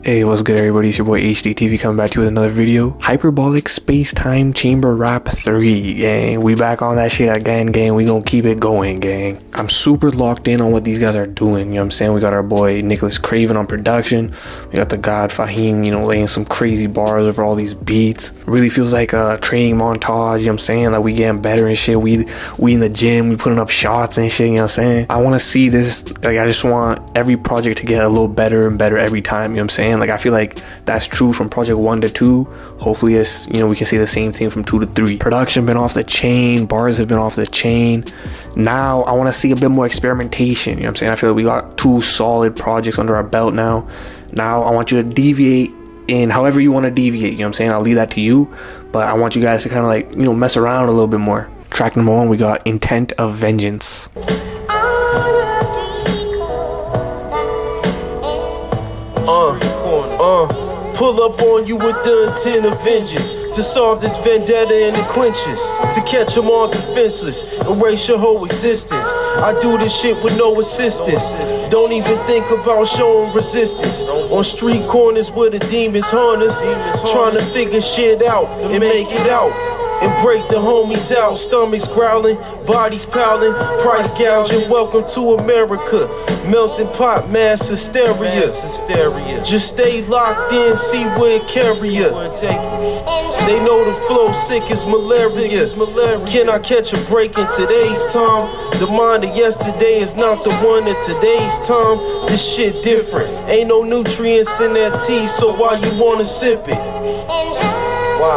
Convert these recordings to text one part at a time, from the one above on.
Hey, what's good everybody, it's your boy HDTV coming back to you with another video. Hyperbolic Time Chamber Rap 3, gang. We back on that shit again, gang. We gonna keep it going, gang. I'm super locked in on what these guys are doing, you know what I'm saying? We got our boy Nicholas Craven on production. We got the God Fahim, you know, laying some crazy bars over all these beats. Really feels like a training montage, you know what I'm saying? Like we getting better and shit. We in the gym, we putting up shots and shit, you know what I'm saying? I wanna see this, like I just want every project to get a little better and better every time, you know what I'm saying? Like I feel like that's true from project 1 to 2. Hopefully it's, you know, we can say the same thing from 2 to 3. Production been off the chain, bars have been off the chain. Now I want to see a bit more experimentation, you know what I'm saying? I feel like we got 2 solid projects under our belt now. Now I want you to deviate in however you want to deviate, you know what I'm saying? I'll leave that to you, but I want you guys to kind of like, you know, mess around a little bit more. Track number 1, we got Intent of Vengeance. Pull up on you with the intent of vengeance, to solve this vendetta in the clinches, to catch them all defenseless, erase your whole existence. I do this shit with no assistance, don't even think about showing resistance. On street corners where the demons haunt us, trying to figure shit out and make it out. And break the homies out, stomachs growling, bodies piling, price gouging. Welcome to America, melting pot, mass hysteria. Just stay locked in, see where it carry ya. They know the flow sick as malaria. Can I catch a break in today's time? The mind of yesterday is not the one in today's time. This shit different, ain't no nutrients in that tea, so why you wanna sip it?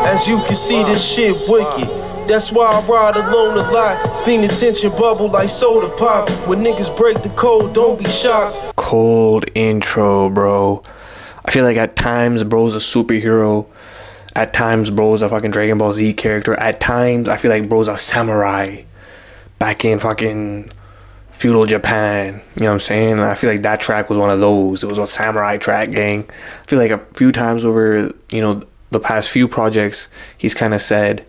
As you can see, this shit wicked. That's why I ride alone a lot. Seen the tension bubble like soda pop. When niggas break the code, don't be shocked. Cold intro, bro. I feel like at times bro's a superhero. At times bro's a fucking Dragon Ball Z character. At times I feel like bro's a samurai back in fucking feudal Japan, you know what I'm saying? And I feel like that track was one of those. It was a samurai track, gang. I feel like a few times over, you know, the past few projects, he's kind of said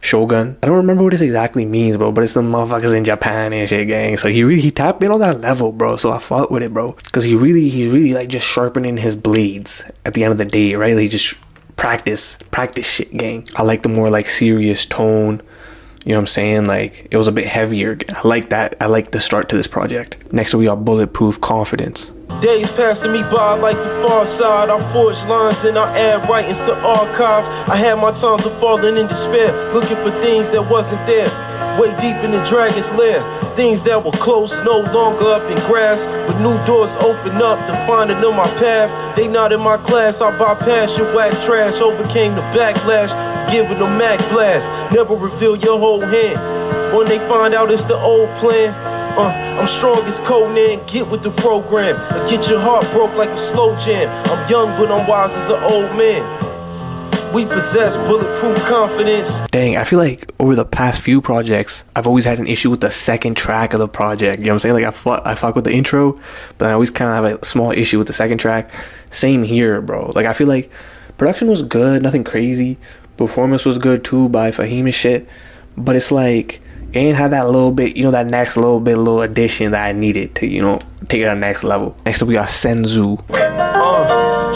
Shogun. I don't remember what this exactly means, bro, but it's the motherfuckers in Japan and shit, gang. So he tapped in on that level, bro. So I fought with it, bro, because he's really like just sharpening his blades at the end of the day, right? Like just practice shit, gang. I like the more like serious tone, you know what I'm saying? Like it was a bit heavier. I like that. I like the start to this project. Next we got Bulletproof Confidence. Days passing me by like the far side. I forge lines and I add writings to archives. I had my times of falling in despair, looking for things that wasn't there, way deep in the dragon's lair. Things that were close, no longer up in grasp, but new doors open up to find it on my path. They not in my class, I bypassed your whack trash, overcame the backlash, giving them Mac blast. Never reveal your whole hand when they find out it's the old plan. I'm strong as Conan, get with the program, or get your heart broke like a slow jam. I'm young but I'm wise as an old man. We possess bulletproof confidence. Dang, I feel like over the past few projects, I've always had an issue with the second track of the project. You know what I'm saying? Like I fuck with the intro, but I always kind of have a small issue with the second track. Same here, bro. Like I feel like production was good, nothing crazy. Performance was good too by Fahim and shit. But it's like it ain't had that little bit, you know, that next little addition that I needed to, you know, take it to the next level. Next up we got Senzu.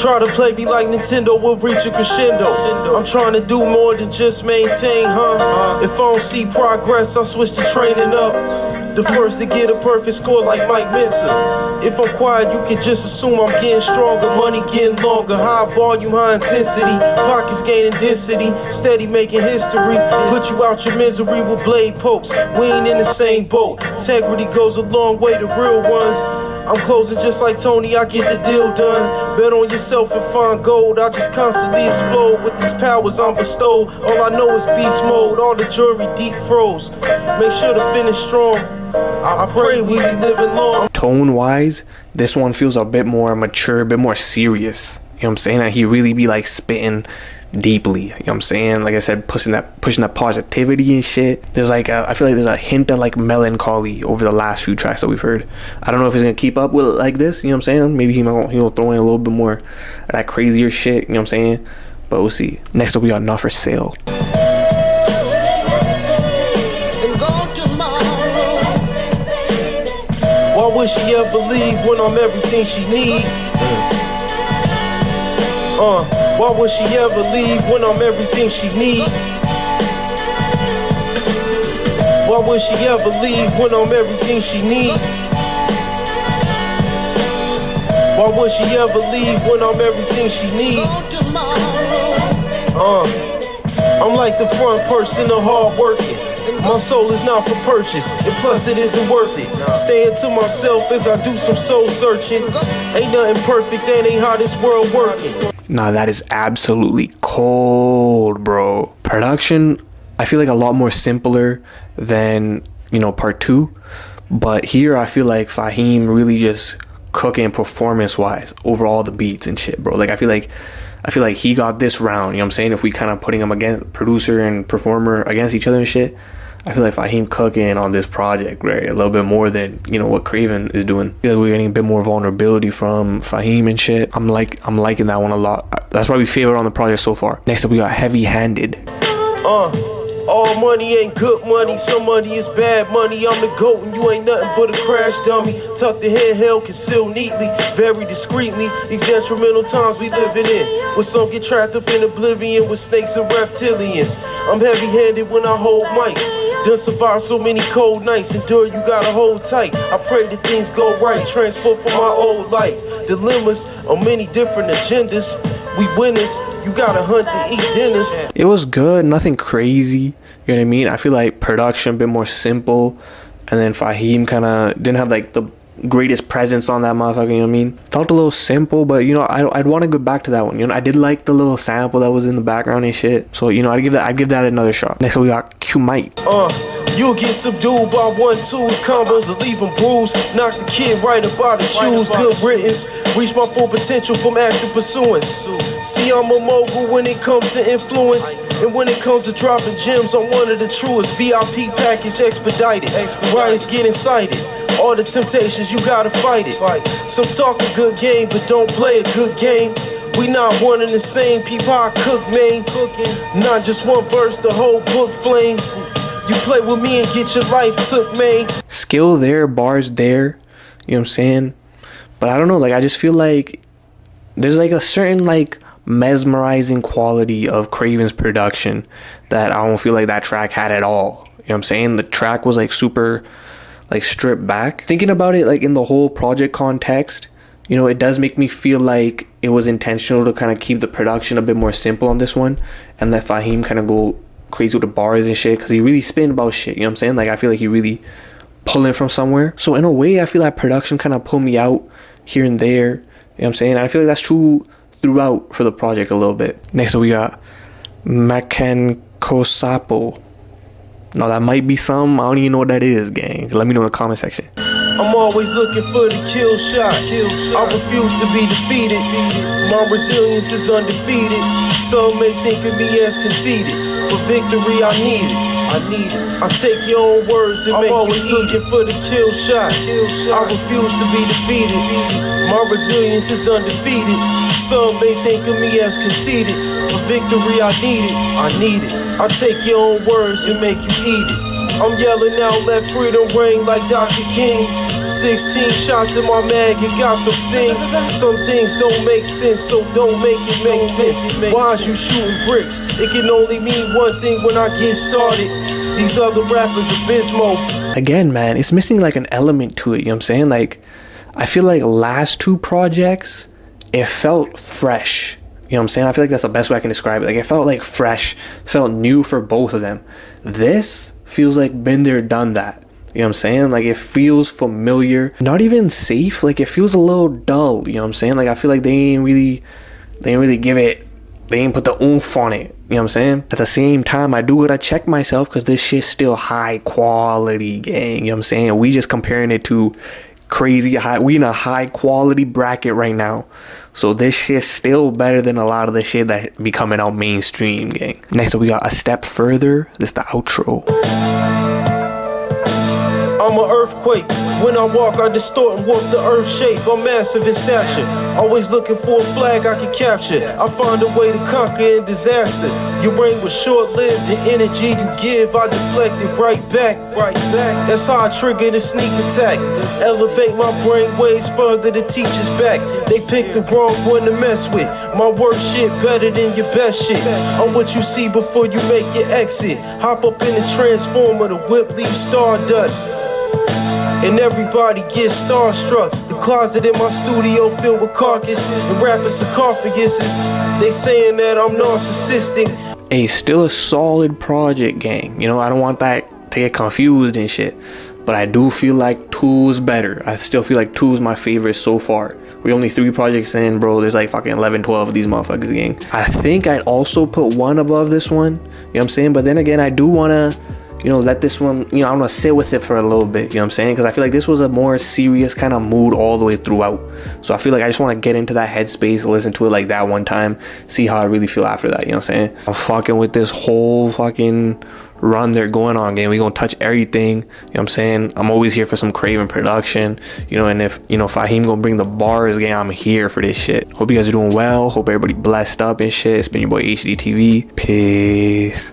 Try to play me like Nintendo will reach a crescendo. I'm trying to do more than just maintain, If I don't see progress, I'll switch to training up. The first to get a perfect score like Mike Mensa. If I'm quiet, you can just assume I'm getting stronger. Money getting longer, high volume, high intensity. Pockets gaining density, steady making history. Put you out your misery with blade pokes. We ain't in the same boat. Integrity goes a long way to real ones. I'm closing just like Tony, I get the deal done. Bet on yourself and find gold. I just constantly explode with these powers I'm bestowed. All I know is beast mode, all the jury deep froze. Make sure to finish strong. I pray we be living long. Tone wise, this one feels a bit more mature, a bit more serious. You know what I'm saying? And he really be like spitting deeply, you know what I'm saying? Like I said, pushing that positivity and shit. There's like I feel like there's a hint of like melancholy over the last few tracks that we've heard. I don't know if he's gonna keep up with it like this, you know what I'm saying? Maybe he'll throw in a little bit more of that crazier shit, you know what I'm saying? But we'll see. Next up we got Not For Sale. Why would she ever leave when I'm everything she need? Why would she ever leave when I'm everything she need? Why would she ever leave when I'm everything she need? Why would she ever leave when I'm everything she need? I'm like the front person of hard working. My soul is not for purchase, and plus it isn't worth it. Staying to myself as I do some soul searching. Ain't nothing perfect, that ain't how this world working. Nah, that is absolutely cold, bro. Production, I feel like a lot more simpler than, you know, part 2. But here I feel like Fahim really just cooking performance wise over all the beats and shit, bro. Like I feel like he got this round, you know what I'm saying? If we kind of putting him against producer and performer against each other and shit, I feel like Fahim cooking on this project, right? A little bit more than, you know, what Craven is doing. I feel like we're getting a bit more vulnerability from Fahim and shit. I'm liking that one a lot. That's probably favorite on the project so far. Next up, we got Heavy Handed. All money ain't good money, some money is bad money. I'm the GOAT and you ain't nothing but a crash dummy. Tucked the head held, concealed neatly, very discreetly. These detrimental times we living in, where some get trapped up in oblivion with snakes and reptilians. I'm heavy-handed when I hold mics. Done survived so many cold nights, endure you gotta hold tight. I pray that things go right, transfer from my old life. Dilemmas on many different agendas. We winners, you gotta hunt to eat dinners. It was good, nothing crazy, you know what I mean? I feel like production a bit more simple, and then Fahim kind of didn't have like the greatest presence on that motherfucker, you know what I mean? Felt a little simple, but you know, I'd want to go back to that one. You know, I did like the little sample that was in the background and shit. So, you know, I'd give that another shot. Next up, we got Q-Mite. You'll get subdued by 1-2s, combos that leave him bruised. Knock the kid right up out his shoes. Good riddance. Reach my full potential from active pursuance. See, I'm a mogul when it comes to influence. And when it comes to dropping gems, I'm one of the truest. VIP package expedited. Riots get incited. All the temptations, you gotta fight it. Some talk a good game, but don't play a good game. We not one and the same. People I cook, man. Not just one verse, the whole book flame. You play with me and get your life took, man. Skill there, bars there, you know what I'm saying? But I don't know, like I just feel like there's like a certain like mesmerizing quality of Craven's production that I don't feel like that track had at all. You know what I'm saying? The track was like super like stripped back. Thinking about it like in the whole project context, you know, it does make me feel like it was intentional to kind of keep the production a bit more simple on this one and let Fahim kind of go crazy with the bars and shit, because he really spin about shit, you know what I'm saying? Like I feel like he really pulling from somewhere. So in a way I feel like production kind of pulled me out here and there, you know what I'm saying? And I feel like that's true throughout for the project a little bit. Next up we got Makenkosapo. No, that might be some, I don't even know what that is, gang. Let me know in the comment section. I'm always looking for the kill shot. I refuse to be defeated. My resilience is undefeated. Some may think of me as conceited. For victory, I need it. I take your own words and make you eat it. I'm always looking for the kill shot. I refuse to be defeated. My resilience is undefeated. Some may think of me as conceited. For victory, I need it. I take your own words and make you eat it. I'm yelling out, let freedom ring like Dr. King. 16 shots in my mag, it got some sting. Some things don't make sense, so don't make it make sense. Why is you shooting bricks? It can only mean one thing when I get started. These other rappers abysmal. Again, man, it's missing like an element to it, you know what I'm saying? Like, I feel like last 2 projects, it felt fresh. You know what I'm saying? I feel like that's the best way I can describe it. Like, it felt like fresh, felt new for both of them. This feels like been there, done that. You know what I'm saying? Like, it feels familiar, not even safe. Like, it feels a little dull. You know what I'm saying? Like, I feel like they ain't really give it, they ain't put the oomph on it. You know what I'm saying? At the same time, I do gotta check myself, because this shit's still high quality, gang. You know what I'm saying? We just comparing it to crazy high. We in a high quality bracket right now. So this shit's still better than a lot of the shit that be coming out mainstream, gang. Next up, we got A Step Further. This is the outro. I'm an earthquake. When I walk, I distort and warp the earth shape. I'm massive in stature, always looking for a flag I can capture. I find a way to conquer in disaster. Your reign was short-lived, the energy you give, I deflect it right back. That's how I trigger the sneak attack. Elevate my brain waves further to teachers back. They picked the wrong one to mess with. My worst shit better than your best shit. I'm what you see before you make your exit. Hop up in the transformer, the whip leaves stardust. And everybody gets starstruck. The closet in my studio filled with carcass and rapping sarcophaguses. They saying that I'm narcissistic. Hey, still a solid project, gang. You know, I don't want that to get confused and shit. But I do feel like 2's better. I still feel like 2's my favorite so far. We're only 3 projects in, bro. There's like fucking 11, 12 of these motherfuckers, gang. I think I'd also put 1 above this one. You know what I'm saying? But then again, I do want to, you know, let this one, you know, I want to sit with it for a little bit. You know what I'm saying? Because I feel like this was a more serious kind of mood all the way throughout. So I feel like I just want to get into that headspace, listen to it like that one time, see how I really feel after that. You know what I'm saying? I'm fucking with this whole fucking run they're going on, gang. We gonna touch everything. You know what I'm saying? I'm always here for some Craven production, you know, and if, you know, Fahim gonna bring the bars, gang, I'm here for this shit. Hope you guys are doing well. Hope everybody blessed up and shit. It's been your boy HDTV. Peace.